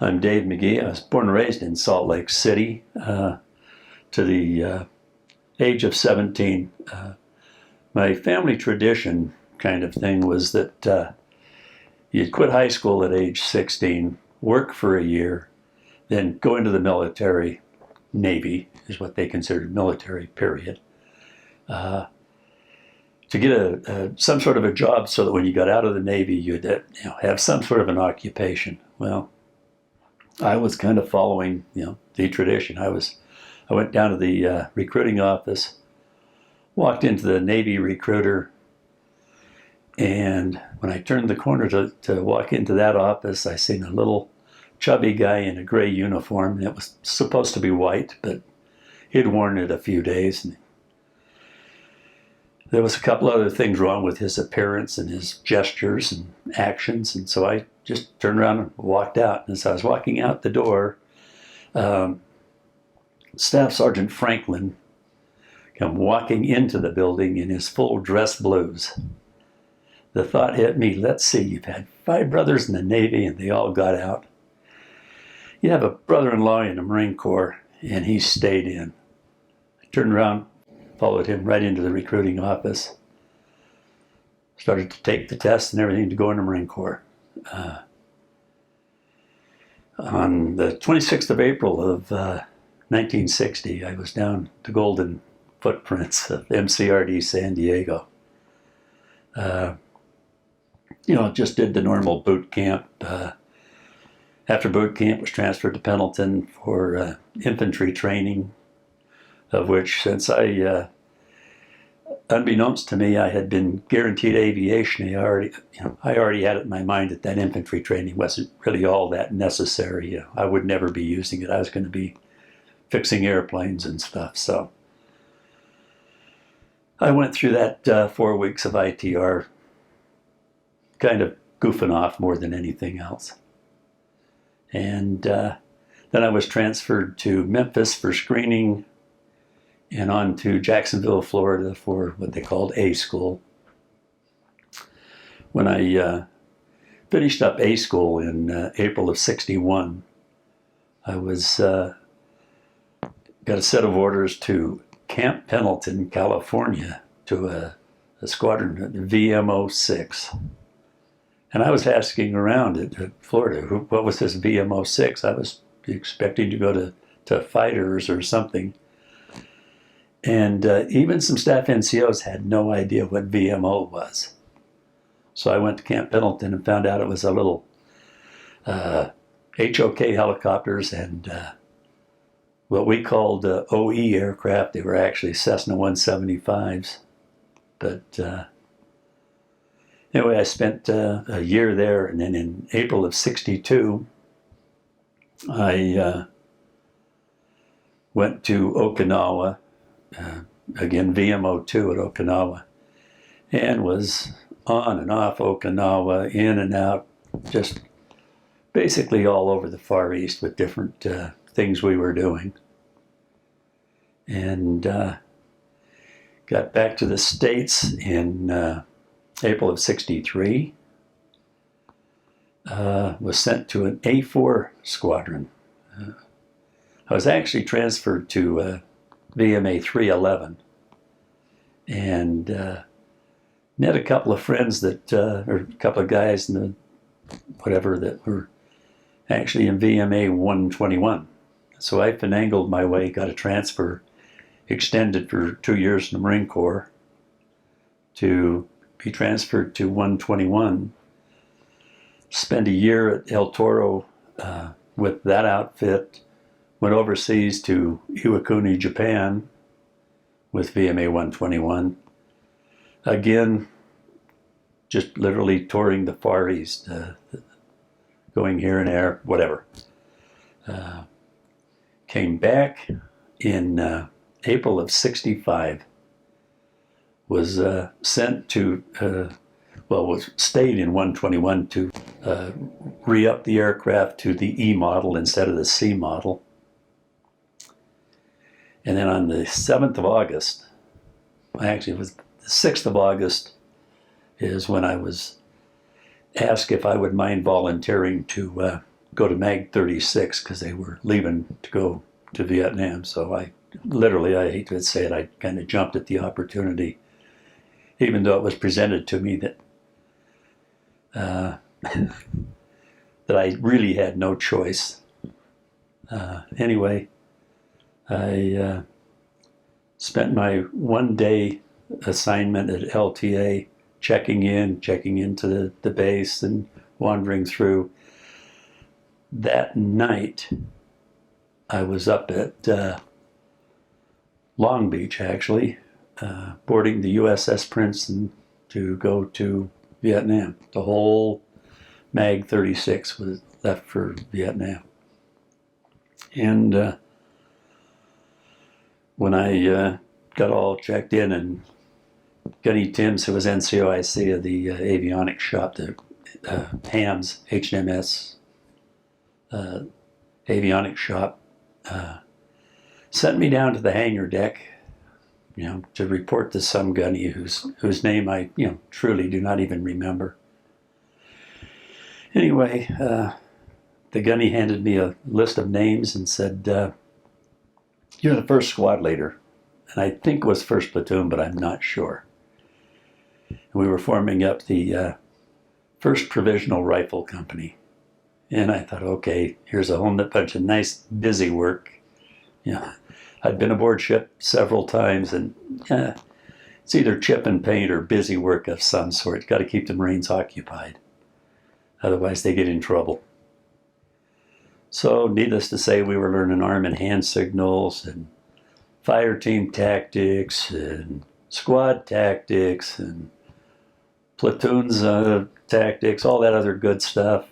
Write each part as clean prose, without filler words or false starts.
I'm Dave Magee. I was born and raised in Salt Lake City to the age of 17. My family tradition kind of thing was that you'd quit high school at age 16, work for a year, then go into the military. Navy is what they considered military, period. To get some sort of a job so that when you got out of the Navy, you'd have some sort of an occupation. Well, I was kind of following, the tradition. I went down to the recruiting office, walked into the Navy recruiter, and when I turned the corner to walk into that office, I seen a little chubby guy in a gray uniform, and it was supposed to be white, but he'd worn it a few days. And there was a couple other things wrong with his appearance and his gestures and actions, and so I just turned around and walked out. And as I was walking out the door, Staff Sergeant Franklin came walking into the building in his full dress blues. The thought hit me, let's see, you've had 5 brothers in the Navy and they all got out. You have a brother-in-law in the Marine Corps and he stayed in. I turned around, followed him right into the recruiting office, started to take the test and everything to go in the Marine Corps. On the 26th of April of 1960, I was down the Golden Footprints of MCRD San Diego. Just did the normal boot camp. After boot camp, was transferred to Pendleton for infantry training, of which, since unbeknownst to me, I had been guaranteed aviation. I already had it in my mind that infantry training wasn't really all that necessary. I would never be using it. I was going to be fixing airplanes and stuff. So I went through that 4 weeks of ITR, kind of goofing off more than anything else. And then I was transferred to Memphis for screening, and on to Jacksonville, Florida for what they called A School. When I finished up A School in April of '61, I was got a set of orders to Camp Pendleton, California, to a squadron, VMO-6. And I was asking around at Florida, what was this VMO-6? I was expecting to go to fighters or something. And even some staff NCOs had no idea what VMO was. So I went to Camp Pendleton and found out it was a little HOK helicopters and what we called OE aircraft. They were actually Cessna 175s. But anyway, I spent a year there, and then in April of '62, I went to Okinawa, again VMO-2 at Okinawa, and was on and off Okinawa, in and out, just basically all over the Far East with different things we were doing. And got back to the States in April of '63, was sent to an A4 squadron. I was actually transferred to VMA 311 and met a couple of friends or a couple of guys in that were actually in VMA 121. So I finagled my way, got a transfer, extended for 2 years in the Marine Corps to be transferred to 121, spent a year at El Toro with that outfit, went overseas to Iwakuni, Japan with VMA 121. Again, just literally touring the Far East, going here and there, whatever. Came back in April of '65, was sent to, stayed in 121 to re-up the aircraft to the E model instead of the C model. And then on the 7th of August, actually it was the 6th of August, is when I was asked if I would mind volunteering to go to Mag 36 because they were leaving to go to Viet Nam. So I hate to say it, I kind of jumped at the opportunity, even though it was presented to me that that I really had no choice. Anyway, I spent my 1 day assignment at LTA checking into the base and wandering through. That night, I was up at Long Beach, actually, boarding the USS Princeton to go to Viet Nam. The whole Mag 36 was left for Viet Nam. And when I got all checked in, and Gunny Timms, who was NCOIC of the Avionics Shop, the HAMS, HMS Avionics Shop, sent me down to the hangar deck, to report to some gunny whose name I, truly do not even remember. Anyway, the gunny handed me a list of names and said, "You're the first squad leader." And I think it was first platoon, but I'm not sure. And we were forming up the first provisional rifle company. And I thought, okay, here's a whole bunch of nice, busy work. I'd been aboard ship several times, and it's either chip and paint or busy work of some sort. You've got to keep the Marines occupied. Otherwise, they get in trouble. So, needless to say, we were learning arm and hand signals and fire team tactics and squad tactics and platoons tactics, all that other good stuff.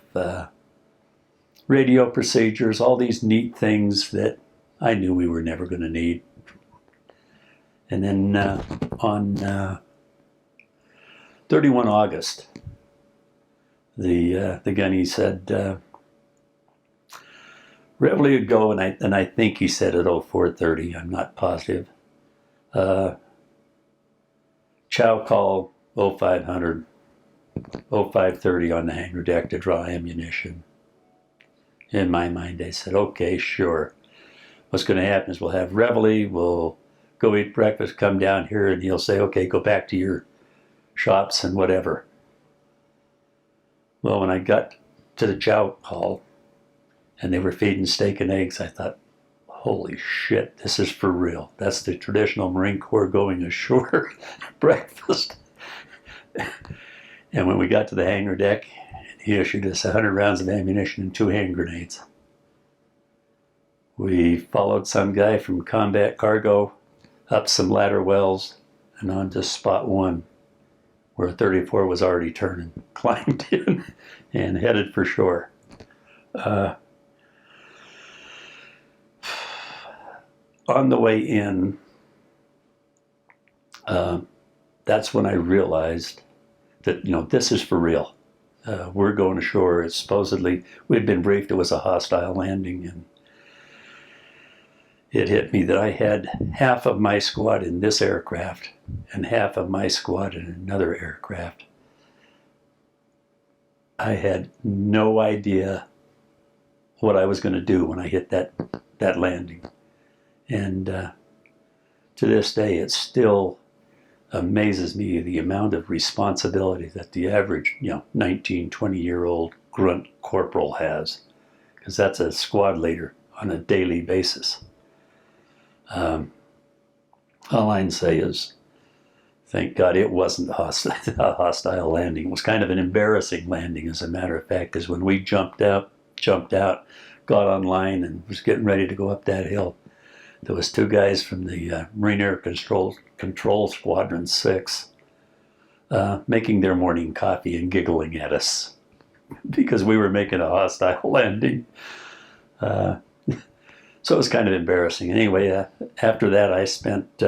Radio procedures, all these neat things that I knew we were never going to need. And then on 31 August, the gunny said, Reveille would go, and I think he said at 04:30, I'm not positive. Chow call 0500, 05:30 on the hangar deck to draw ammunition. In my mind, I said, okay, sure. What's going to happen is we'll have Reveille, we'll go eat breakfast, come down here, and he'll say, okay, go back to your shops and whatever. Well, when I got to the chow hall and they were feeding steak and eggs, I thought, holy shit, this is for real. That's the traditional Marine Corps going ashore breakfast. And when we got to the hangar deck, he issued us 100 rounds of ammunition and 2 hand grenades. We followed some guy from combat cargo up some ladder wells and on to spot 1, where 34 was already turning, climbed in and headed for shore. On the way in, that's when I realized that, this is for real. We're going ashore. It's supposedly, we'd been briefed it was a hostile landing, and it hit me that I had half of my squad in this aircraft and half of my squad in another aircraft. I had no idea what I was going to do when I hit that landing. And to this day, it still amazes me the amount of responsibility that the average, 19, 20-year-old grunt corporal has, because that's a squad leader on a daily basis. All I can say is, thank God it wasn't a hostile landing. It was kind of an embarrassing landing, as a matter of fact, because when we jumped out, got online and was getting ready to go up that hill, there was 2 guys from the Marine Air Control Squadron 6 making their morning coffee and giggling at us because we were making a hostile landing. So it was kind of embarrassing. Anyway, after that, I spent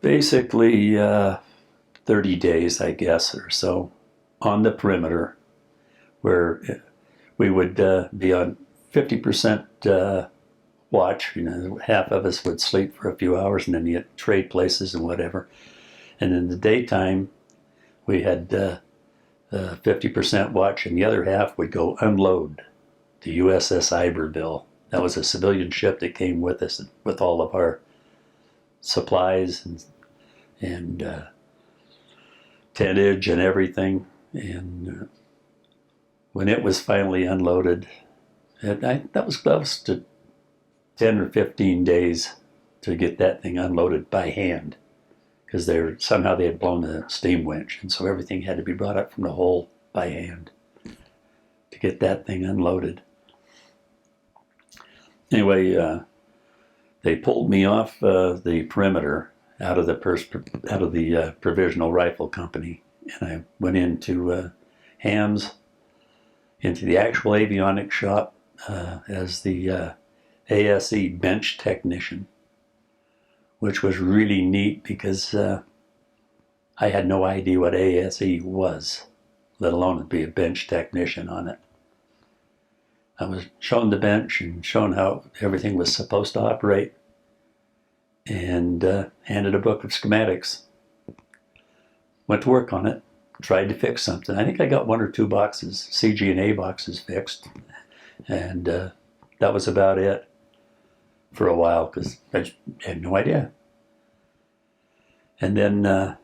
basically 30 days, I guess, or so, on the perimeter, where we would be on 50% watch. Half of us would sleep for a few hours, and then you trade places and whatever. And in the daytime, we had the 50% watch, and the other half would go unload to USS Iberville. That was a civilian ship that came with us with all of our supplies and tentage and everything. And when it was finally unloaded, that was to 10 or 15 days to get that thing unloaded by hand, because somehow they had blown the steam winch, and so everything had to be brought up from the hole by hand to get that thing unloaded. Anyway, they pulled me off the perimeter out of the provisional rifle company, and I went into Hams, into the actual avionics shop as the ASE bench technician, which was really neat because I had no idea what ASE was, let alone be a bench technician on it. I was shown the bench and shown how everything was supposed to operate, and handed a book of schematics. Went to work on it, tried to fix something. I think I got 1 or 2 boxes, CG&A boxes fixed, and that was about it for a while because I had no idea. And then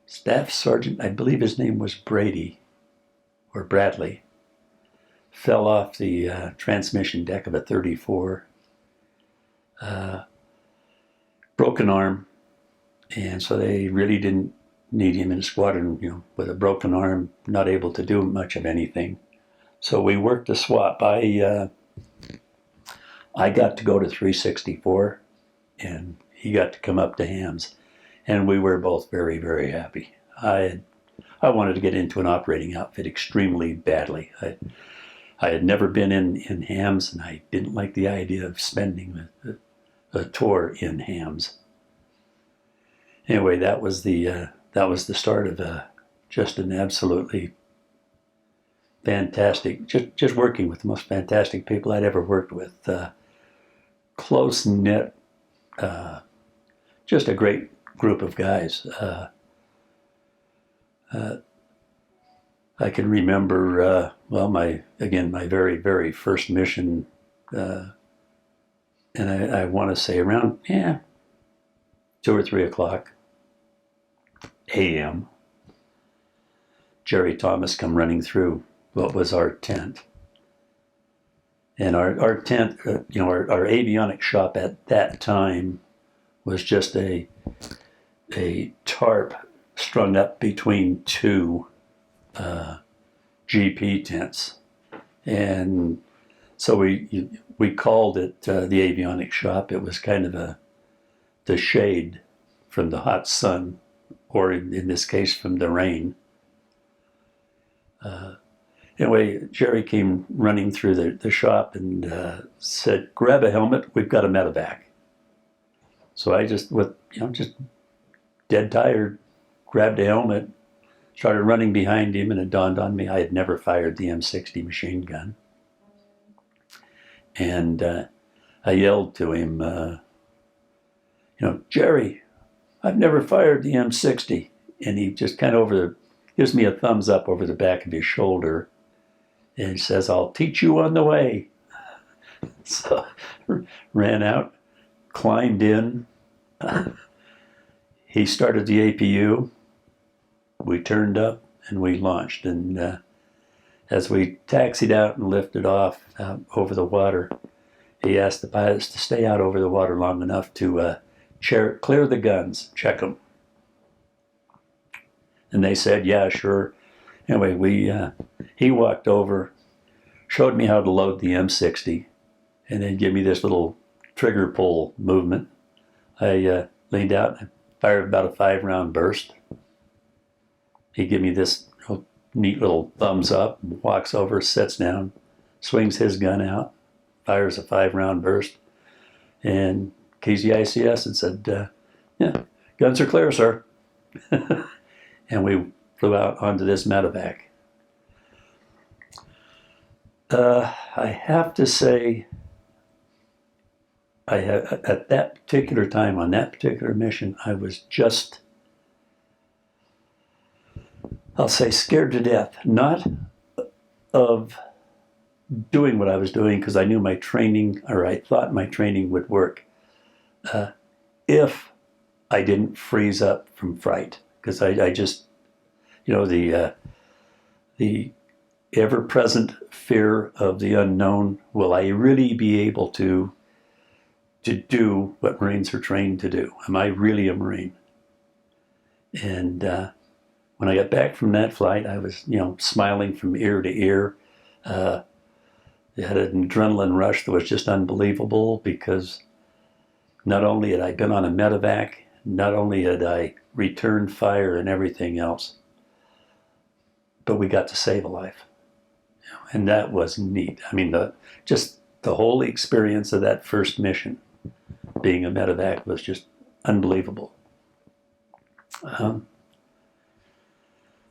Staff Sergeant, I believe his name was Brady or Bradley, fell off the transmission deck of a 34, broken arm, and so they really didn't need him in a squadron, with a broken arm, not able to do much of anything. So we worked a swap. I got to go to 364, and he got to come up to Hams, and we were both very, very happy. I wanted to get into an operating outfit extremely badly. I had never been in Hams, and I didn't like the idea of spending a tour in Hams. Anyway, that was the start of just an absolutely fantastic, just working with the most fantastic people I'd ever worked with. Close-knit, just a great group of guys. I can remember, my very, very first mission, and I want to say around, 2 or 3 o'clock a.m., Jerry Thomas come running through what was our tent. And our tent, our avionics shop at that time was just a tarp strung up between 2 GP tents. And so we called it the avionics shop. It was kind of the shade from the hot sun, or in this case from the rain. Anyway, Jerry came running through the shop and said, "Grab a helmet, we've got a medevac." So I just dead tired, grabbed a helmet, started running behind him, and it dawned on me I had never fired the M60 machine gun. And I yelled to him, "Jerry, I've never fired the M60. And he just kind of gives me a thumbs up over the back of his shoulder, and he says, "I'll teach you on the way." So ran out, climbed in. He started the APU. We turned up and we launched. And as we taxied out and lifted off over the water, he asked the pilots to stay out over the water long enough to clear the guns, check them. And they said, "Yeah, sure." Anyway, he walked over, showed me how to load the M60, and then give me this little trigger pull movement. I leaned out and fired about a 5-round burst. He gave me this neat little thumbs up, walks over, sits down, swings his gun out, fires a 5-round burst, and keys the ICS and said, "Yeah, guns are clear, sir." And we flew out onto this medevac. I have to say, at that particular time, on that particular mission, I was just I'll say scared to death, not of doing what I was doing because I knew my training, or I thought my training would work, if I didn't freeze up from fright. Because I just, the ever-present fear of the unknown. Will I really be able to do what Marines are trained to do? Am I really a Marine? And when I got back from that flight, I was, smiling from ear to ear. They had an adrenaline rush that was just unbelievable because not only had I been on a medevac, not only had I returned fire and everything else, but we got to save a life. And that was neat. I mean, just the whole experience of that first mission, being a medevac, was just unbelievable.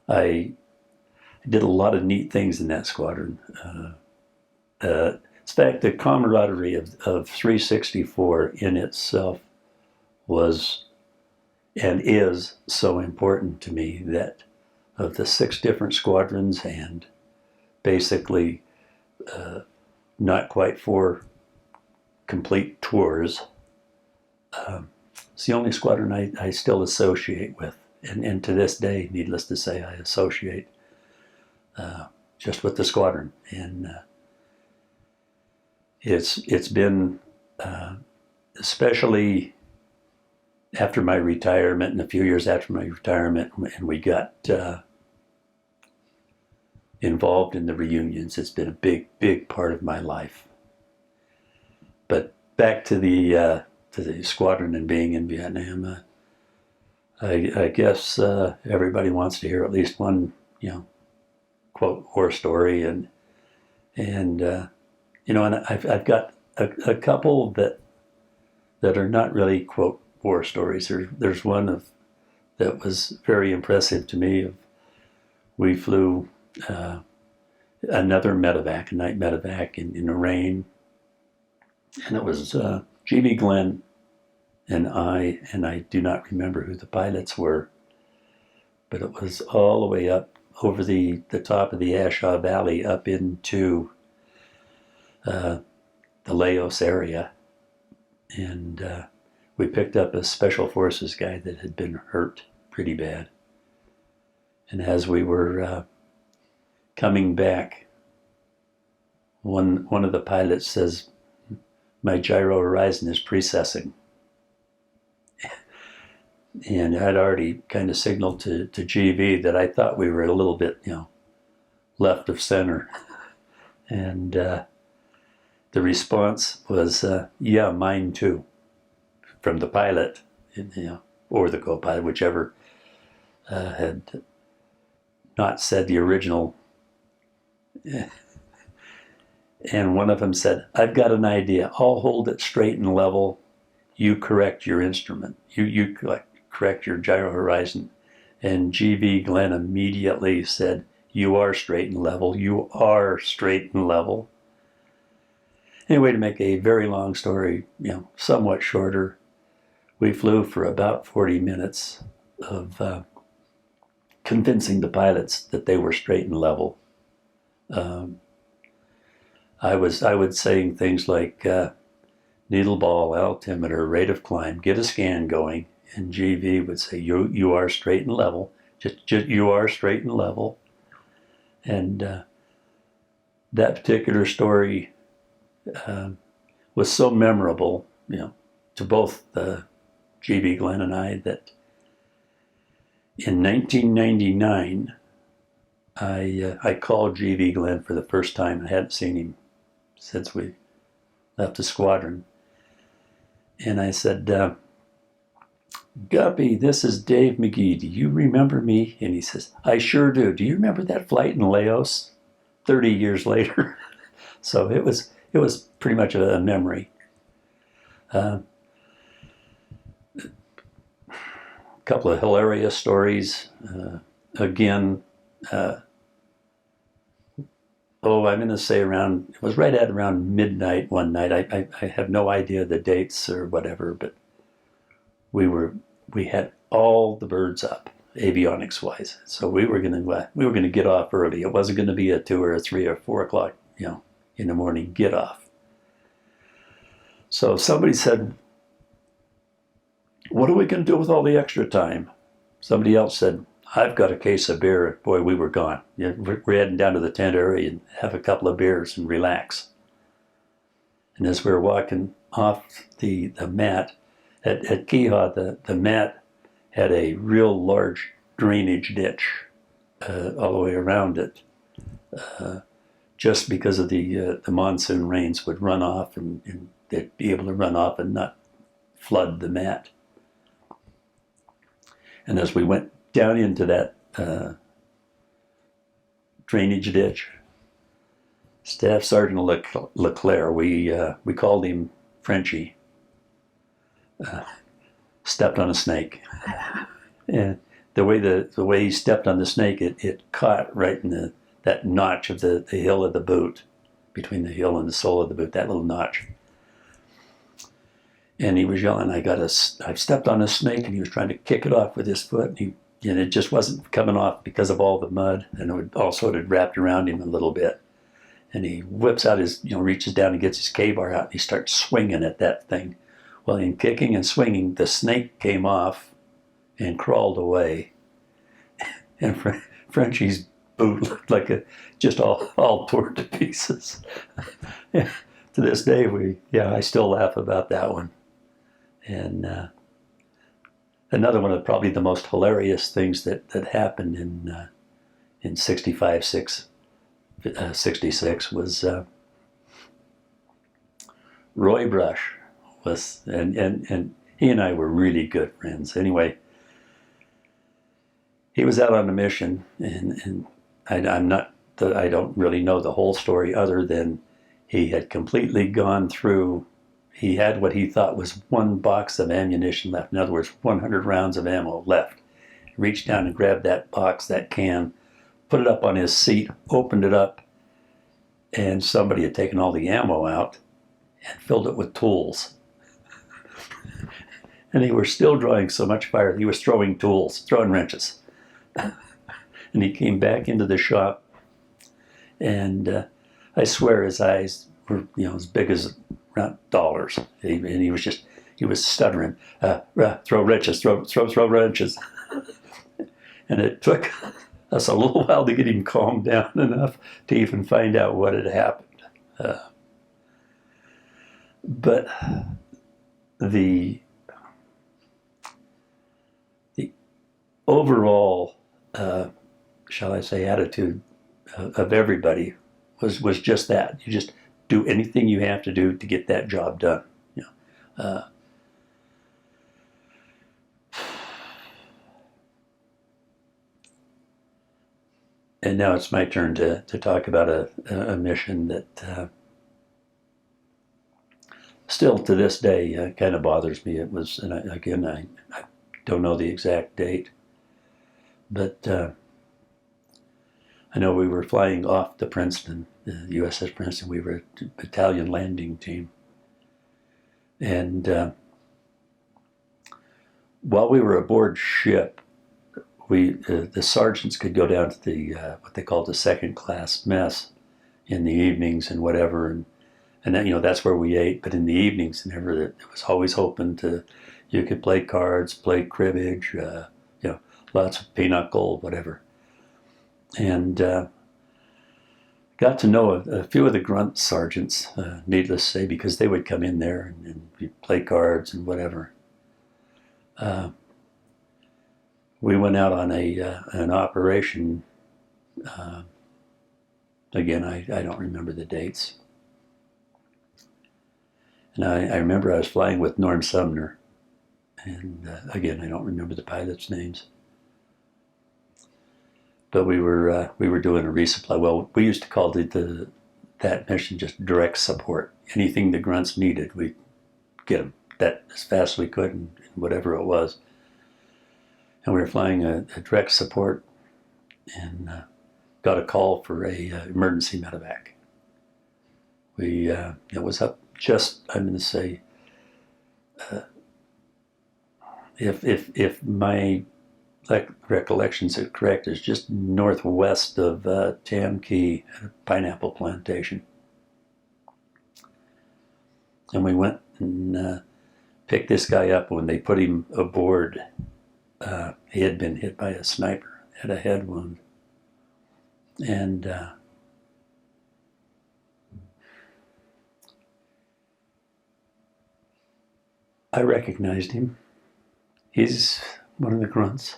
I did a lot of neat things in that squadron. In fact, the camaraderie of 364 in itself was and is so important to me that of the 6 different squadrons and basically not quite 4 complete tours, it's the only squadron I still associate with. And to this day, needless to say, I associate just with the squadron. And it's been, especially after my retirement and a few years after my retirement, and we got involved in the reunions, it's been a big part of my life. But back to the squadron and being in Viet Nam, I guess everybody wants to hear at least one, quote, war story, and I've got a couple that are not really, quote, war stories. There's one that was very impressive to me. We flew another medevac, a night medevac in the rain, and it was G.V. Glenn and I do not remember who the pilots were, but it was all the way up over the top of the Ashaw Valley up into the Laos area, and we picked up a special forces guy that had been hurt pretty bad. And as we were coming back, one of the pilots says, "My gyro horizon is precessing." And I'd already kind of signaled to GV that I thought we were a little bit, left of center. And the response was, "Yeah, mine too," from the pilot, or the co-pilot, whichever had not said the original. And one of them said, "I've got an idea. I'll hold it straight and level. You correct your instrument. You correct your gyro horizon." And G.V. Glenn immediately said, "You are straight and level. You are straight and level." Anyway, to make a very long story, somewhat shorter, we flew for about 40 minutes of convincing the pilots that they were straight and level. I would saying things like needle ball, altimeter, rate of climb, get a scan going, and GV would say, "You are straight and level. Just you are straight and level." And that particular story was so memorable, to both G.V. Glenn and I, that in 1999, I called G.V. Glenn for the first time. I hadn't seen him since we left the squadron. And I said, "Guppy, this is Dave Magee. Do you remember me?" And he says, "I sure do. Do you remember that flight in Laos 30 years later?" So it was pretty much a memory. A couple of hilarious stories. Again, I'm going to say it was right at around midnight one night. I have no idea the dates or whatever, but we had all the birds up. avionics wise. So we were gonna get off early. It wasn't gonna be a 2 or a 3 or 4 o'clock, in the morning get off. So somebody said, "What are we gonna do with all the extra time?" Somebody else said, "I've got a case of beer." Boy, we were gone. We're heading down to the tent area and have a couple of beers and relax. And as we were walking off the mat at Keha, the mat had a real large drainage ditch all the way around it, just because of the monsoon rains would run off and they'd be able to run off and not flood the mat. And as we went down into that drainage ditch, Staff Sergeant Leclerc, we called him Frenchie, stepped on a snake. And the way he stepped on the snake, it caught right in that notch of the heel of the boot, between the heel and the sole of the boot, that little notch. And he was yelling, "I've stepped on a snake," and he was trying to kick it off with his foot, and it just wasn't coming off because of all the mud, and it had wrapped around him a little bit. And he whips out reaches down and gets his K-bar out, and he starts swinging at that thing. Well, in kicking and swinging, the snake came off and crawled away. And Frenchie's boot looked like just all torn to pieces. To this day, I still laugh about that one. And another one of probably the most hilarious things that happened in 66 was Roy Brush and he and I were really good friends. Anyway, he was out on a mission, and I don't really know the whole story other than he had completely gone through. He had what he thought was one box of ammunition left. In other words, 100 rounds of ammo left. He reached down and grabbed that box, that can, put it up on his seat, opened it up, and somebody had taken all the ammo out and filled it with tools. And they were still drawing so much fire, he was throwing tools, throwing wrenches. And he came back into the shop, and I swear his eyes were, as big as dollars. And he was stuttering, throw wrenches, throw wrenches. And it took us a little while to get him calmed down enough to even find out what had happened. But the overall, shall I say, attitude of everybody was just that. You just do anything you have to do to get that job done. And now it's my turn to talk about a mission that still to this day kind of bothers me. It was, and I don't know the exact date, but I know we were flying off to Princeton, USS Princeton. We were a battalion landing team. And while we were aboard ship, the sergeants could go down to the what they called the second class mess in the evenings and whatever, and then, that's where we ate. But in the evenings, it was always open you could play cards, play cribbage, lots of pinochle, whatever. And got to know a few of the grunt sergeants, needless to say, because they would come in there and we'd play cards and whatever. We went out on an operation. Again, I don't remember the dates. And I remember I was flying with Norm Sumner. And again, I don't remember the pilots' names. But we were doing a resupply. Well, we used to call that mission just direct support. Anything the grunts needed, we'd get them that as fast as we could, and whatever it was. And we were flying a direct support, and got a call for a emergency medevac. It was up just, I'm going to say, if my recollections are correct, is just northwest of Tam Key at a pineapple plantation. And we went and picked this guy up. When they put him aboard, he had been hit by a sniper, had a head wound. And I recognized him. He's one of the grunts.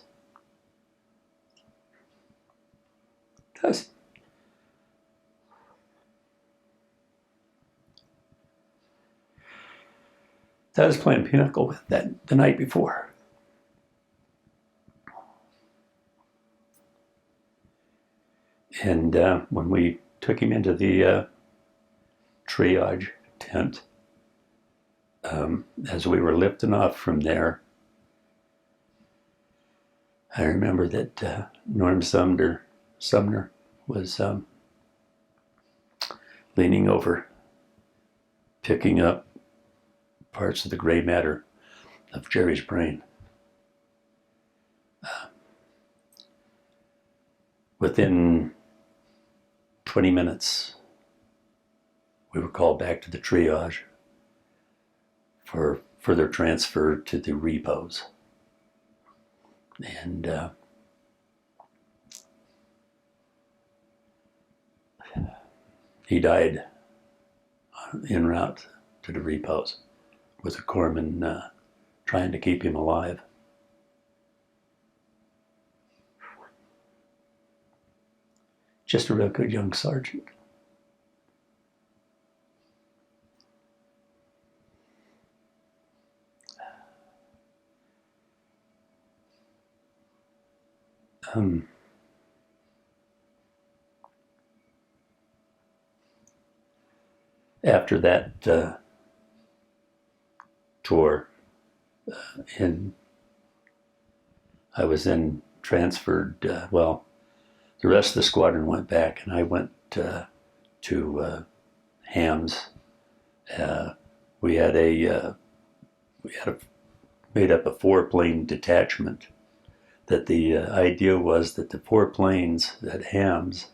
I was playing pinochle with that the night before. And when we took him into the triage tent, as we were lifting off from there, I remember that Norm Sumner was leaning over, picking up parts of the gray matter of Jerry's brain. Within 20 minutes, we were called back to the triage for further transfer to the repos. And he died en route to the repos with a corpsman trying to keep him alive. Just a real good young sergeant. After that tour, I was then transferred, the rest of the squadron went back, and I went to Hams. We had made up a 4-plane detachment. That the idea was that the 4 planes at Hams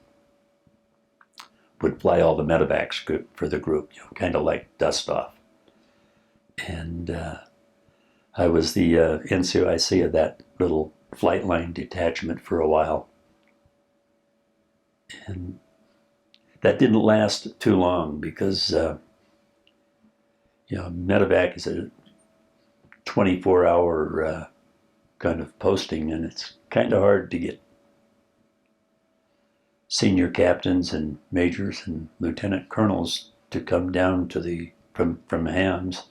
would fly all the medevacs for the group, kind of like dust off. And I was the NCOIC of that little flight line detachment for a while. And that didn't last too long because, medevac is a 24-hour kind of posting, and it's kind of hard to get senior captains and majors and lieutenant colonels to come down to from Hams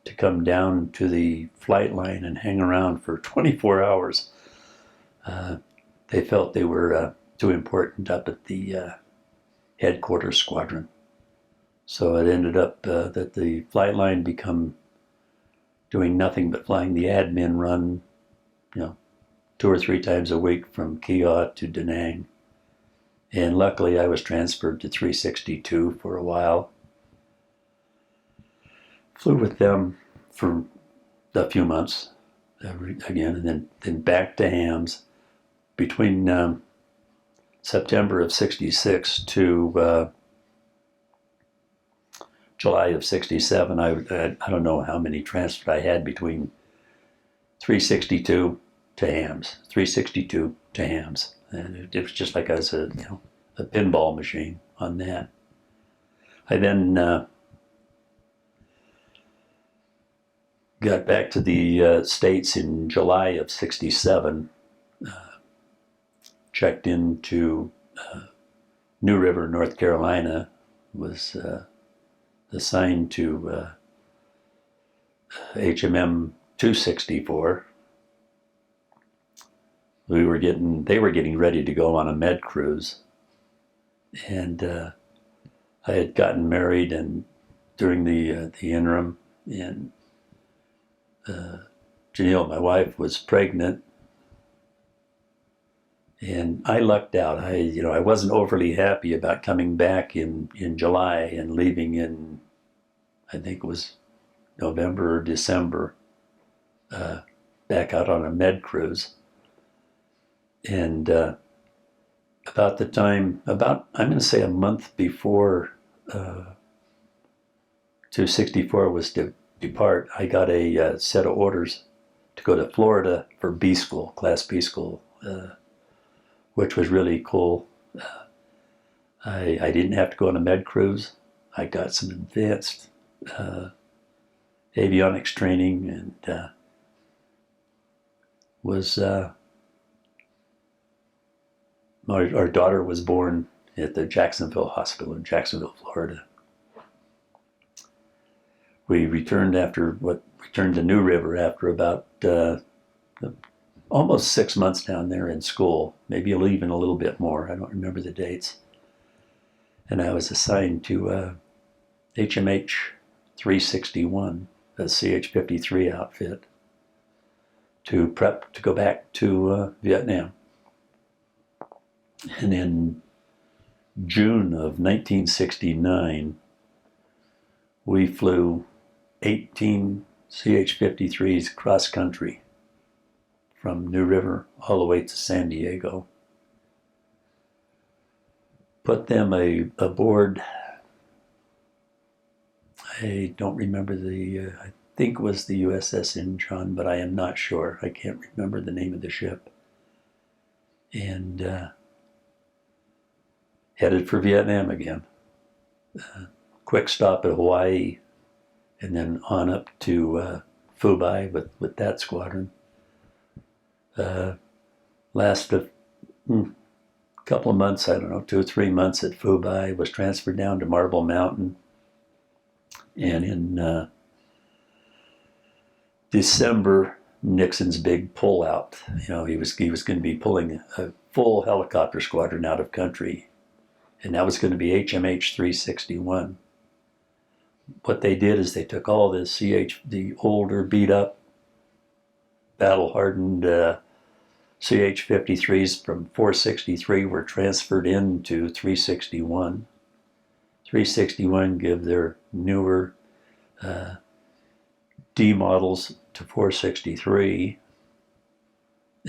to come down to the flight line and hang around for 24 hours. They felt they were too important up at the headquarters squadron. So it ended up that the flight line become doing nothing but flying the admin run, 2 or 3 times a week from Kiowa to Da Nang. And luckily I was transferred to 362 for a while. Flew with them for a few months again, and then back to Hams. Between September of 66 to July of 67, I don't know how many transfers I had between 362 to Hams, 362 to Hams. And it was just like I was a pinball machine on that. I then got back to the States in July of 67, checked into New River, North Carolina, was assigned to HMM-364. They were getting ready to go on a med cruise, and I had gotten married, and during the interim, and Janelle, my wife, was pregnant, and I lucked out. I wasn't overly happy about coming back in July and leaving in, I think it was November or December, back out on a med cruise. And about the time, I'm going to say a month before 264 was to depart, I got a set of orders to go to Florida for B school, Class B school, which was really cool. I didn't have to go on a med cruise. I got some advanced avionics training and was our daughter was born at the Jacksonville Hospital in Jacksonville, Florida. We returned to New River after about almost 6 months down there in school, maybe even a little bit more. I don't remember the dates. And I was assigned to HMH-361, a CH-53 outfit, to prep to go back to Viet Nam. And in June of 1969, we flew 18 CH-53s cross country from New River all the way to San Diego. Put them aboard, I don't remember I think it was the USS Incheon, but I am not sure. I can't remember the name of the ship. And headed for Vietnam again. Quick stop at Hawaii, and then on up to Phu Bai with that squadron. Last a couple of months, I don't know, 2 or 3 months at Phu Bai, was transferred down to Marble Mountain. And in December, Nixon's big pullout. He was going to be pulling a full helicopter squadron out of country, and that was going to be HMH-361. What they did is they took all the older, beat-up, battle-hardened CH-53s from 463 were transferred into 361. 361 give their newer D models to 463,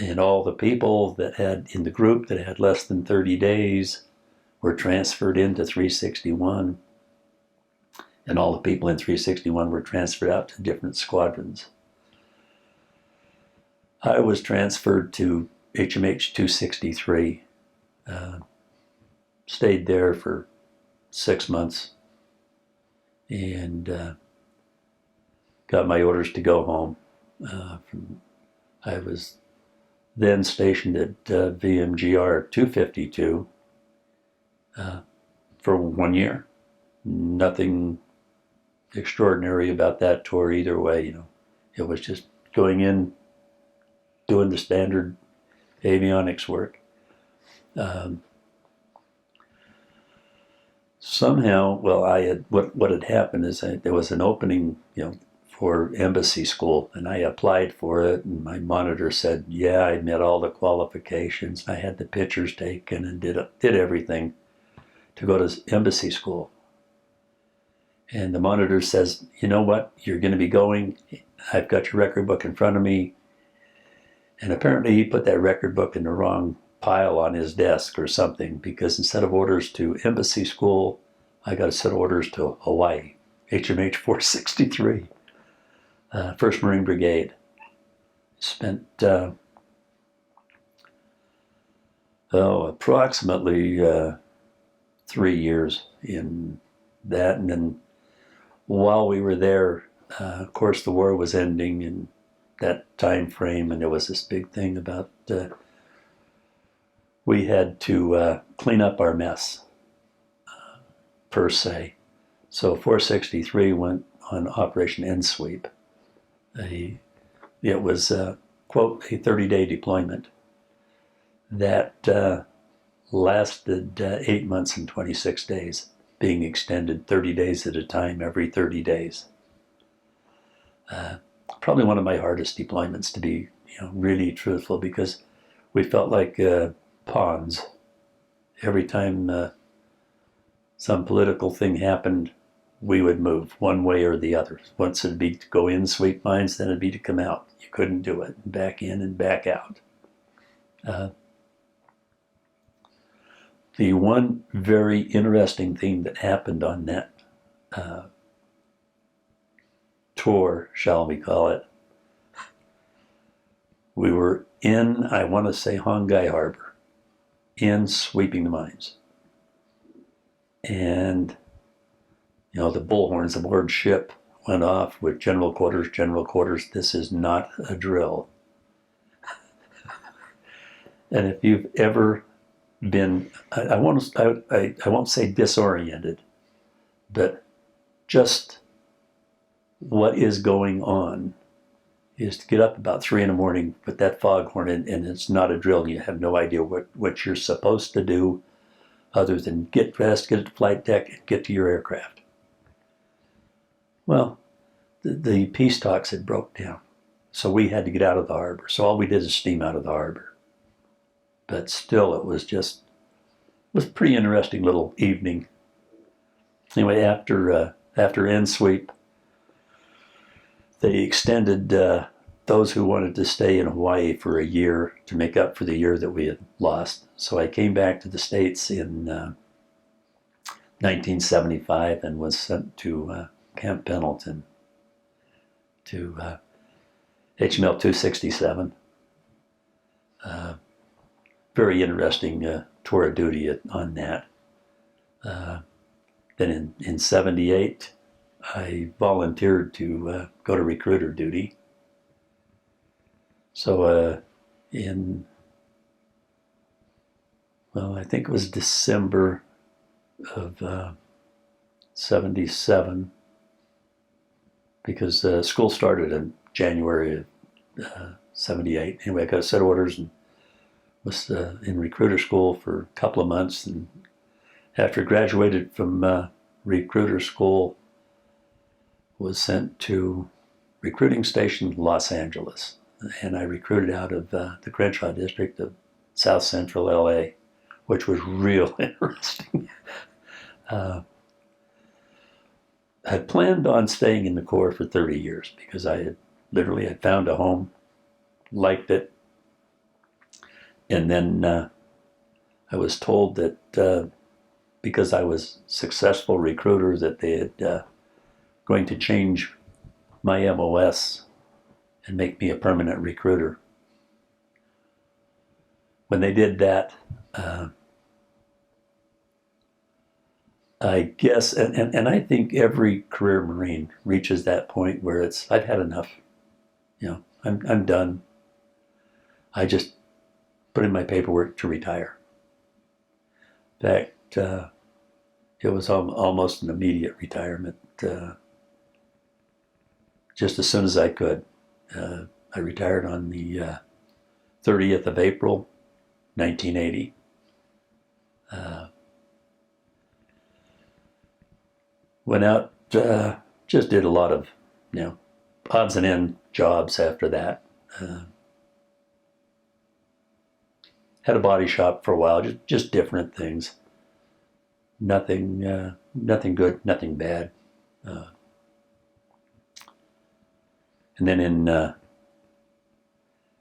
and all the people that had in the group that had less than 30 days were transferred into 361, and all the people in 361 were transferred out to different squadrons. I was transferred to HMH-263, stayed there for 6 months, and got my orders to go home. I was then stationed at VMGR 252 for 1 year. Nothing extraordinary about that tour either way. It was just going in, doing the standard avionics work. Somehow, what had happened is there was an opening, for embassy school, and I applied for it, and my monitor said, yeah, I met all the qualifications. I had the pictures taken and did everything to go to embassy school. And the monitor says, you know what, you're going to be going. I've got your record book in front of me. And apparently he put that record book in the wrong pile on his desk or something, because instead of orders to embassy school, I got a set of orders to Hawaii, HMH 463, 1st Marine Brigade. Spent approximately 3 years in that. And then while we were there, of course, the war was ending in that time frame, and there was this big thing about we had to clean up our mess, per se. So 463 went on Operation End Sweep. It was, quote, a 30-day deployment that lasted 8 months and 26 days, being extended 30 days at a time every 30 days. Probably one of my hardest deployments, to be really truthful, because we felt like pawns. Every time some political thing happened, we would move one way or the other. Once it'd be to go in, sweep mines, then it'd be to come out. You couldn't do it. Back in and back out. the one very interesting thing that happened on that tour, shall we call it, we were in, I want to say, Hongai Harbor, in sweeping the mines. And, the bullhorns aboard ship went off with general quarters, this is not a drill. And if you've ever been, I won't say disoriented, but just what is going on is to get up about 3 a.m, put that foghorn in, and it's not a drill. You have no idea what you're supposed to do other than get dressed, get to the flight deck, and get to your aircraft. Well, the peace talks had broke down, so we had to get out of the harbor. So all we did is steam out of the harbor. But still, it was a pretty interesting little evening. Anyway, after end sweep, they extended those who wanted to stay in Hawaii for a year to make up for the year that we had lost. So I came back to the States in 1975 and was sent to Camp Pendleton to HMM-364. Very interesting tour of duty on that. Then in 78, I volunteered to go to recruiter duty. So I think it was December of 77, because school started in January of 78. Anyway, I got a set of orders and was in recruiter school for a couple of months. And after graduated from recruiter school, was sent to recruiting station Los Angeles. And I recruited out of the Crenshaw district of South Central LA, which was real interesting. I had planned on staying in the Corps for 30 years because I had found a home, liked it. And then I was told that because I was a successful recruiter that they had going to change my MOS and make me a permanent recruiter. When they did that, I guess, and I think every career Marine reaches that point where I've had enough. I'm done. I just put in my paperwork to retire. In fact, it was almost an immediate retirement. Just as soon as I could. I retired on the 30th of April, 1980. Went out, just did a lot of, odds and end jobs after that. Had a body shop for a while, just different things. Nothing good, nothing bad. And then in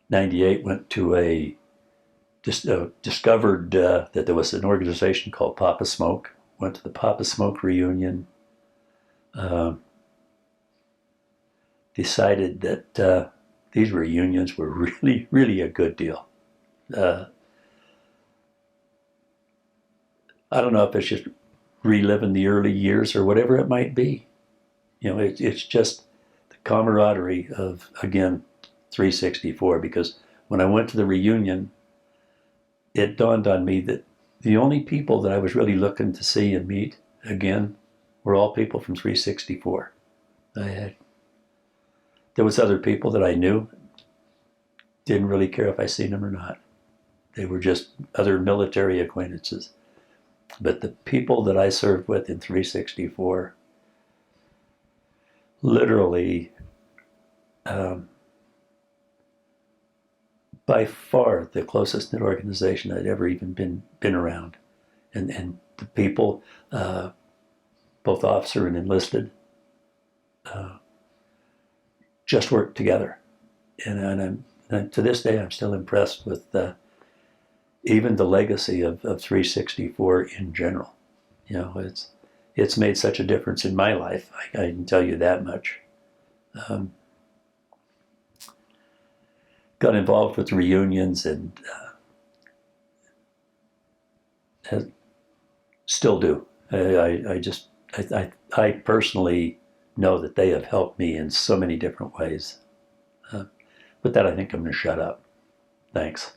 98, went to discovered that there was an organization called Papa Smoke. Went to the Papa Smoke reunion. Decided that these reunions were really, really a good deal. I don't know if it's just reliving the early years or whatever it might be. It's just the camaraderie of, again, 364, because when I went to the reunion, it dawned on me that the only people that I was really looking to see and meet again were all people from 364. There was other people that I knew, didn't really care if I seen them or not. They were just other military acquaintances. But the people that I served with in 364, literally, by far the closest knit organization I'd ever even been around. And the people, both officer and enlisted, just worked together. And to this day, I'm still impressed with even the legacy of 364 in general. It's made such a difference in my life. I can tell you that much. Got involved with reunions and still do. I personally know that they have helped me in so many different ways. With that, I think I'm going to shut up. Thanks.